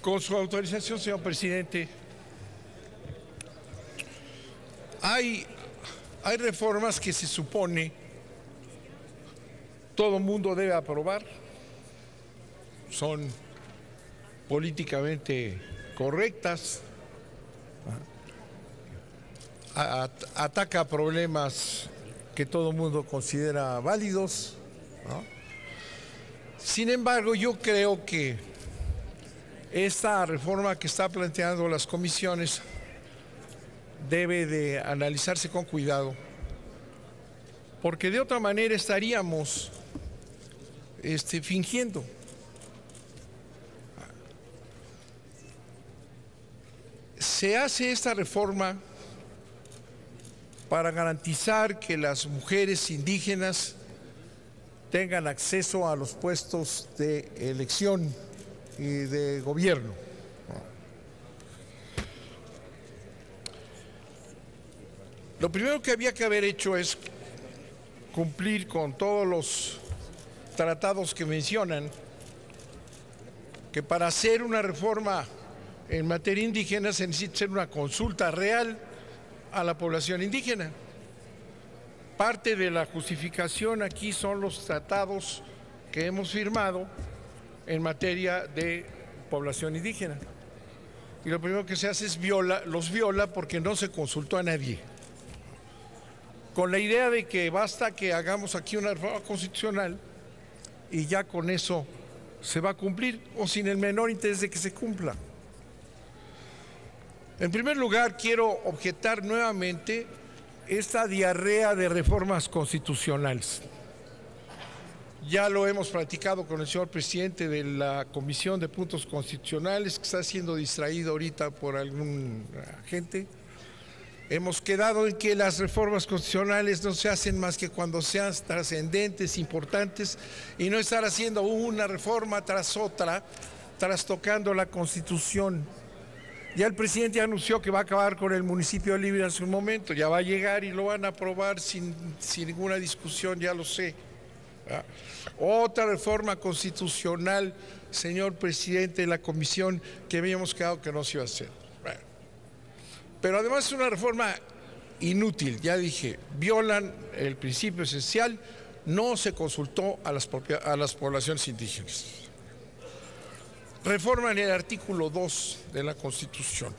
Con su autorización, señor presidente, hay reformas que se supone todo mundo debe aprobar, son políticamente correctas, ataca problemas que todo mundo considera válidos, ¿no? Sin embargo, yo creo que esta reforma que está planteando las comisiones debe de analizarse con cuidado, porque de otra manera estaríamos fingiendo. Se hace esta reforma para garantizar que las mujeres indígenas tengan acceso a los puestos de elección y de gobierno. Lo primero que había que haber hecho es cumplir con todos los tratados que mencionan que para hacer una reforma en materia indígena se necesita hacer una consulta real a la población indígena. Parte de la justificación aquí son los tratados que hemos firmado en materia de población indígena. Y lo primero que se hace es los viola porque no se consultó a nadie. Con la idea de que basta que hagamos aquí una reforma constitucional y ya con eso se va a cumplir, o sin el menor interés de que se cumpla. En primer lugar, quiero objetar nuevamente esta diarrea de reformas constitucionales. Ya lo hemos platicado con el señor presidente de la Comisión de Puntos Constitucionales, que está siendo distraído ahorita por alguna gente. Hemos quedado en que las reformas constitucionales no se hacen más que cuando sean trascendentes, importantes, y no estar haciendo una reforma tras otra, trastocando la Constitución. Ya el presidente anunció que va a acabar con el municipio libre en su momento, ya va a llegar y lo van a aprobar sin ninguna discusión, ya lo sé. Otra reforma constitucional, señor presidente de la comisión, que habíamos quedado que no se iba a hacer. Pero además es una reforma inútil, ya dije, violan el principio esencial, no se consultó a las poblaciones indígenas. Reforman el artículo 2 de la Constitución.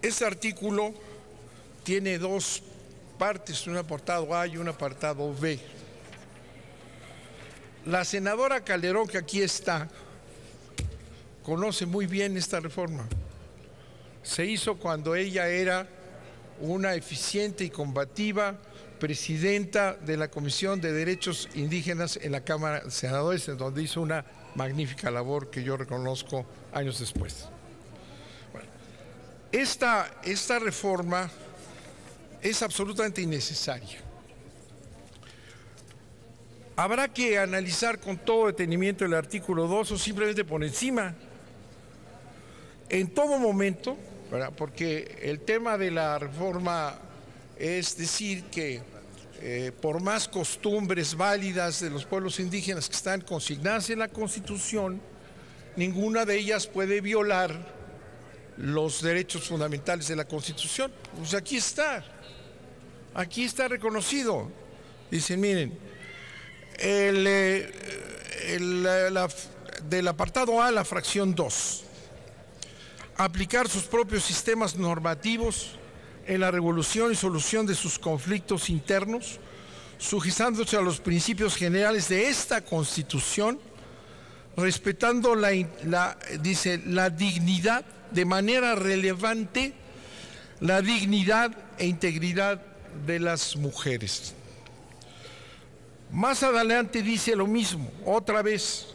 Este artículo tiene dos partes, un apartado A y un apartado B. La senadora Calderón, que aquí está, conoce muy bien esta reforma. Se hizo cuando ella era una eficiente y combativa presidenta de la Comisión de Derechos Indígenas en la Cámara de Senadores, en donde hizo una magnífica labor que yo reconozco años después. Bueno, esta reforma es absolutamente innecesaria. Habrá que analizar con todo detenimiento el artículo 2 o simplemente por encima. En todo momento, ¿verdad? Porque el tema de la reforma es decir que por más costumbres válidas de los pueblos indígenas que están consignadas en la Constitución, ninguna de ellas puede violar los derechos fundamentales de la Constitución. Pues aquí está reconocido. Dicen, miren, del apartado A, la fracción 2, aplicar sus propios sistemas normativos en la regulación y solución de sus conflictos internos, sujetándose a los principios generales de esta Constitución, respetando la dignidad de manera relevante, la dignidad e integridad de las mujeres. Más adelante dice lo mismo, otra vez,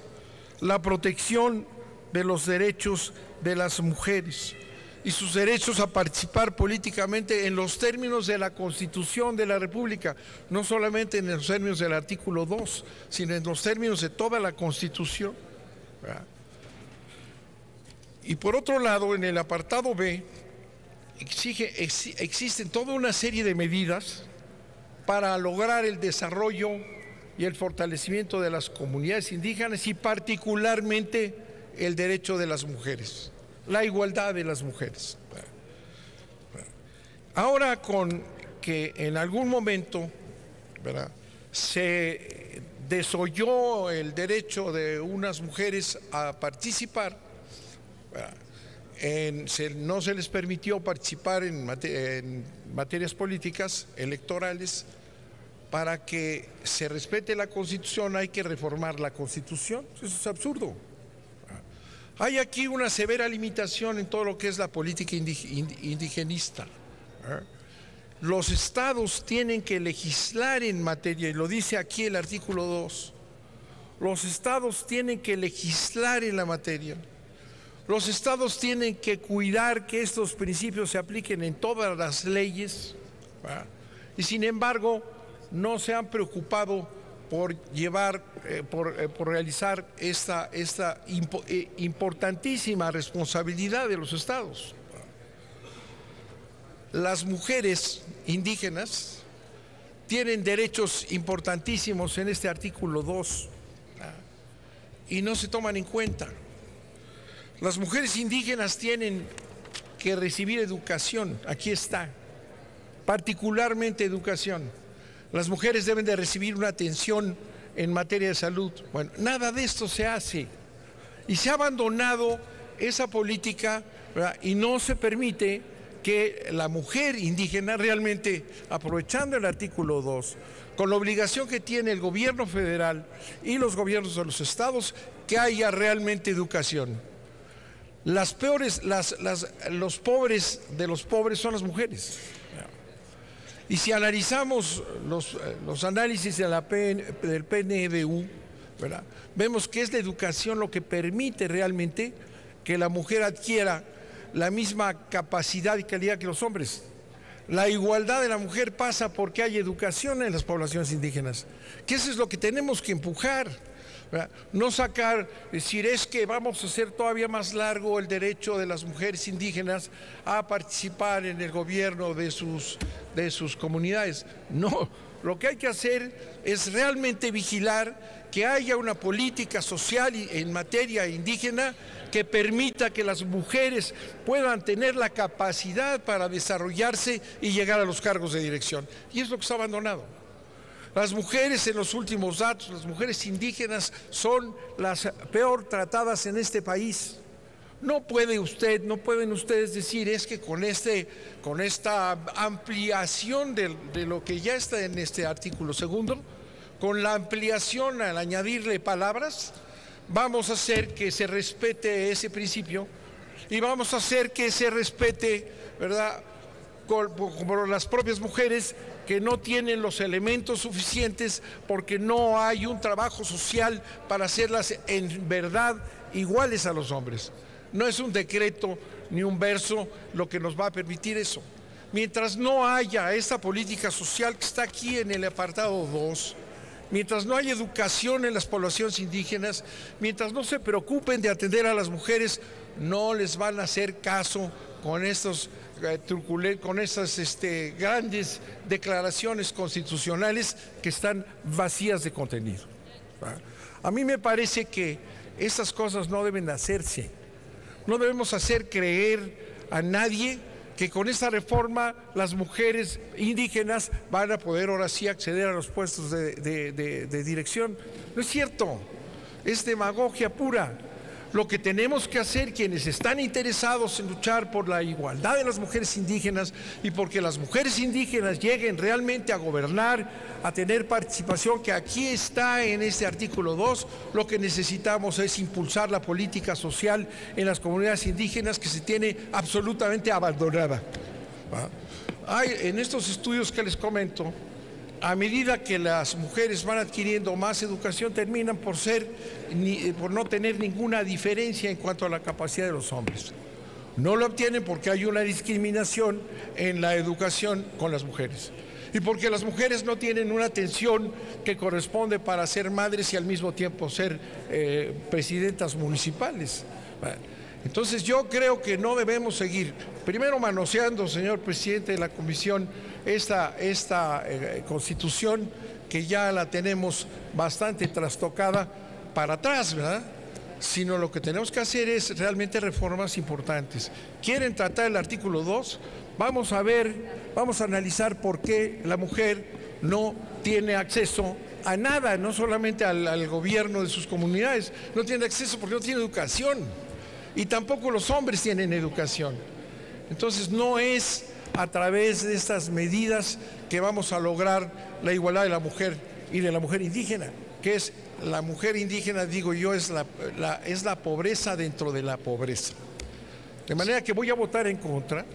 la protección de los derechos de las mujeres y sus derechos a participar políticamente en los términos de la Constitución de la República, no solamente en los términos del artículo 2, sino en los términos de toda la Constitución, ¿verdad? Y por otro lado, en el apartado B, existen toda una serie de medidas para lograr el desarrollo y el fortalecimiento de las comunidades indígenas y particularmente el derecho de las mujeres, la igualdad de las mujeres. Ahora con que en algún momento, ¿verdad?, se desoyó el derecho de unas mujeres a participar, no se les permitió participar en materias políticas, electorales. Para que se respete la Constitución hay que reformar la Constitución. Eso es absurdo. Hay aquí una severa limitación en todo lo que es la política indigenista. Los estados tienen que legislar en materia, y lo dice aquí el artículo 2. Los estados tienen que legislar en la materia. Los estados tienen que cuidar que estos principios se apliquen en todas las leyes. Y sin embargo, no se han preocupado por realizar esta importantísima responsabilidad de los estados. Las mujeres indígenas tienen derechos importantísimos en este artículo 2 y no se toman en cuenta. Las mujeres indígenas tienen que recibir educación, aquí está, particularmente educación. Las mujeres deben de recibir una atención en materia de salud. Bueno, nada de esto se hace y se ha abandonado esa política, ¿verdad?, y no se permite que la mujer indígena realmente, aprovechando el artículo 2, con la obligación que tiene el gobierno federal y los gobiernos de los estados, que haya realmente educación. Los pobres de los pobres son las mujeres. Y si analizamos los análisis de del PNBU, ¿verdad?, vemos que es la educación lo que permite realmente que la mujer adquiera la misma capacidad y calidad que los hombres. La igualdad de la mujer pasa porque hay educación en las poblaciones indígenas, que eso es lo que tenemos que empujar, ¿verdad? No decir es que vamos a hacer todavía más largo el derecho de las mujeres indígenas a participar en el gobierno de sus comunidades. No, lo que hay que hacer es realmente vigilar que haya una política social en materia indígena que permita que las mujeres puedan tener la capacidad para desarrollarse y llegar a los cargos de dirección. Y es lo que está abandonado. Las mujeres, en los últimos datos, las mujeres indígenas son las peor tratadas en este país. No pueden ustedes decir es que con esta ampliación de lo que ya está en este artículo segundo, con la ampliación al añadirle palabras, vamos a hacer que se respete ese principio y vamos a hacer que se respete, ¿verdad?, como las propias mujeres que no tienen los elementos suficientes porque no hay un trabajo social para hacerlas en verdad iguales a los hombres. No es un decreto ni un verso lo que nos va a permitir eso. Mientras no haya esta política social que está aquí en el apartado 2, mientras no haya educación en las poblaciones indígenas, mientras no se preocupen de atender a las mujeres, no les van a hacer caso con estas grandes declaraciones constitucionales que están vacías de contenido. A mí me parece que esas cosas no deben hacerse. No debemos hacer creer a nadie que con esta reforma las mujeres indígenas van a poder ahora sí acceder a los puestos de dirección. No es cierto, es demagogia pura. Lo que tenemos que hacer quienes están interesados en luchar por la igualdad de las mujeres indígenas y porque las mujeres indígenas lleguen realmente a gobernar, a tener participación, que aquí está en este artículo 2, lo que necesitamos es impulsar la política social en las comunidades indígenas que se tiene absolutamente abandonada. En estos estudios que les comento, a medida que las mujeres van adquiriendo más educación, terminan por no tener ninguna diferencia en cuanto a la capacidad de los hombres. No lo obtienen porque hay una discriminación en la educación con las mujeres y porque las mujeres no tienen una atención que corresponde para ser madres y al mismo tiempo ser presidentas municipales. Entonces yo creo que no debemos seguir, primero manoseando, señor presidente de la Comisión, esta Constitución que ya la tenemos bastante trastocada para atrás, ¿verdad? Sino lo que tenemos que hacer es realmente reformas importantes. ¿Quieren tratar el artículo 2? Vamos a ver, vamos a analizar por qué la mujer no tiene acceso a nada, no solamente al gobierno de sus comunidades, no tiene acceso porque no tiene educación y tampoco los hombres tienen educación. Entonces no es a través de estas medidas que vamos a lograr la igualdad de la mujer y de la mujer indígena, que es la mujer indígena, digo yo, es la pobreza dentro de la pobreza. De manera que voy a votar en contra,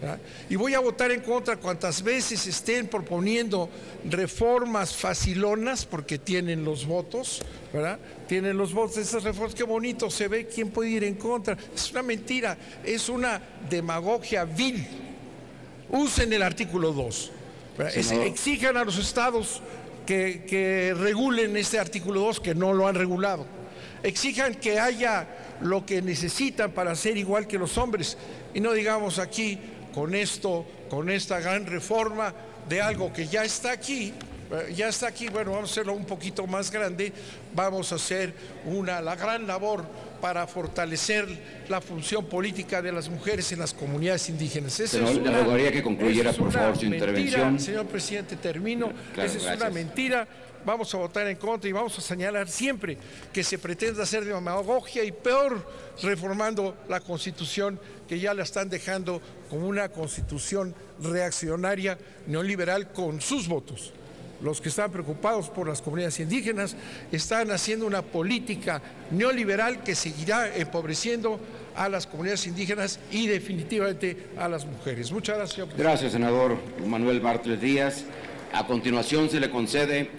¿verdad? Y voy a votar en contra cuantas veces estén proponiendo reformas facilonas, porque tienen los votos, ¿verdad? Tienen los votos de esas reformas, qué bonito se ve, ¿quién puede ir en contra? Es una mentira, es una demagogia vil. Usen el artículo 2, exijan a los estados que regulen este artículo 2, que no lo han regulado. Exijan que haya lo que necesitan para ser igual que los hombres. Y no digamos aquí, con esta gran reforma de algo que ya está aquí, bueno, vamos a hacerlo un poquito más grande, vamos a hacer la gran labor para fortalecer la función política de las mujeres en las comunidades indígenas. Le rogaría que concluyera, por favor, su intervención. Señor presidente, termino. Claro, esa es gracias. una mentira. Vamos a votar en contra y vamos a señalar siempre que se pretende hacer demagogia y peor reformando la Constitución, que ya la están dejando como una Constitución reaccionaria, neoliberal, con sus votos. Los que están preocupados por las comunidades indígenas están haciendo una política neoliberal que seguirá empobreciendo a las comunidades indígenas y definitivamente a las mujeres. Muchas gracias, señor presidente. Gracias, senador Manuel Bartlett Díaz. A continuación se le concede